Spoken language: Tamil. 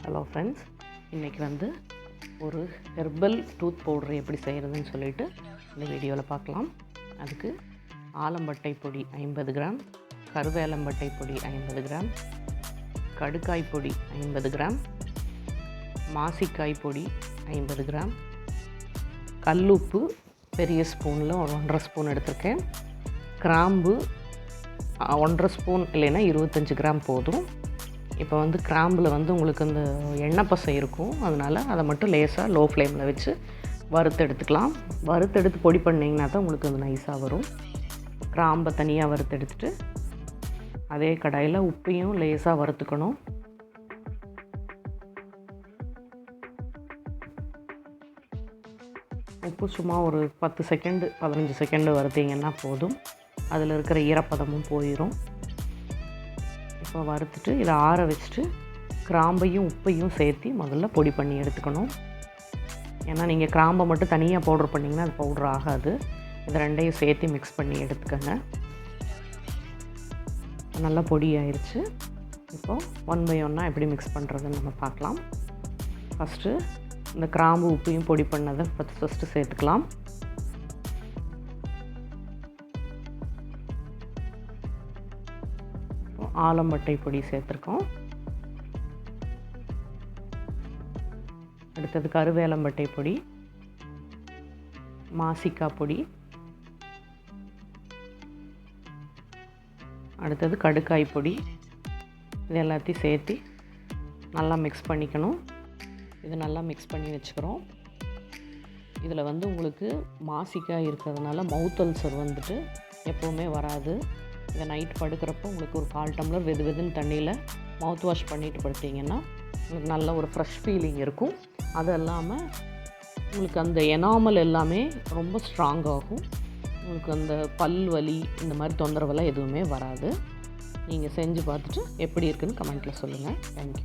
ஹலோ ஃப்ரெண்ட்ஸ், இன்றைக்கி ஒரு ஹெர்பல் டூத் பவுடர் எப்படி செய்கிறதுன்னு சொல்லிட்டு இந்த வீடியோவில் பார்க்கலாம். அதுக்கு ஆலம்பட்டை பொடி 50 கிராம், கருவேலம்பட்டை பொடி 50 கிராம், கடுக்காய் பொடி 50 கிராம், மாசிக்காய் பொடி 50 கிராம், கல்லுப்பு பெரிய ஸ்பூனில் ஒரு 1.5 ஸ்பூன் எடுத்திருக்கேன், கிராம்பு 1.5 ஸ்பூன் இல்லைன்னா 25 கிராம் போதும். இப்போ கிராம்பில் உங்களுக்கு அந்த எண்ணெய் பசை இருக்கும், அதனால் அதை மட்டும் லேசாக லோ ஃப்ளேமில் வச்சு வறுத்து எடுத்துக்கலாம். வறுத்தெடுத்து பொடி பண்ணிங்கன்னா தான் உங்களுக்கு அது நைஸாக வரும். கிராம்பை தனியாக வறுத்து எடுத்துட்டு அதே கடாயில் உப்பையும் லேசாக வறுத்துக்கணும். உப்பு சும்மா ஒரு 10 செகண்டு 15 செகண்டு வறுத்திங்கன்னா போதும். அதில் இருக்கிற ஈரப்பதமும் போயிடும். இப்போ வறுத்துட்டு இதை ஆற வச்சுட்டு கிராம்பையும் உப்பையும் சேர்த்து முதல்ல பொடி பண்ணி எடுத்துக்கணும். ஏன்னா நீங்கள் கிராம்பை மட்டும் தனியாக பவுட்ரு பண்ணிங்கன்னா அது பவுட்ரு ஆகாது. இது ரெண்டையும் சேர்த்து மிக்ஸ் பண்ணி எடுத்துக்கோங்க. நல்லா பொடி ஆயிடுச்சு. இப்போது 1 by 1 எப்படி மிக்ஸ் பண்ணுறதுன்னு நம்ம பார்க்கலாம். ஃபஸ்ட்டு இந்த கிராம்பு உப்பையும் பொடி பண்ணதை ஃபஸ்ட்டு சேர்த்துக்கலாம். ஆலம்பட்டை பொடி சேர்த்துருக்கோம். அடுத்தது கருவேலம்பட்டை பொடி, மாசிக்காய் பொடி, அடுத்தது கடுக்காய் பொடி. இது எல்லாத்தையும் சேர்த்து நல்லா மிக்ஸ் பண்ணிக்கணும். இது நல்லா மிக்ஸ் பண்ணி வச்சுக்கிறோம். இதில் உங்களுக்கு மாசிக்காய் இருக்கிறதுனால மவுத் அல்சர் எப்போவுமே வராது. இதை நைட் படுக்கிறப்போ உங்களுக்கு ஒரு 1/4 டம்ளர் வெதுன்னு தண்ணியில் மவுத் வாஷ் பண்ணிட்டு படுத்திங்கன்னா உங்களுக்கு நல்ல ஒரு ஃப்ரெஷ் ஃபீலிங் இருக்கும். அது இல்லாமல் உங்களுக்கு அந்த எனாமல் எல்லாமே ரொம்ப ஸ்ட்ராங் ஆகும். உங்களுக்கு அந்த பல் வலி இந்த மாதிரி தொந்தரவெல்லாம் எதுவுமே வராது. நீங்கள் செஞ்சு பார்த்துட்டு எப்படி இருக்குன்னு கமெண்ட்டில் சொல்லுங்கள். தேங்க்யூ.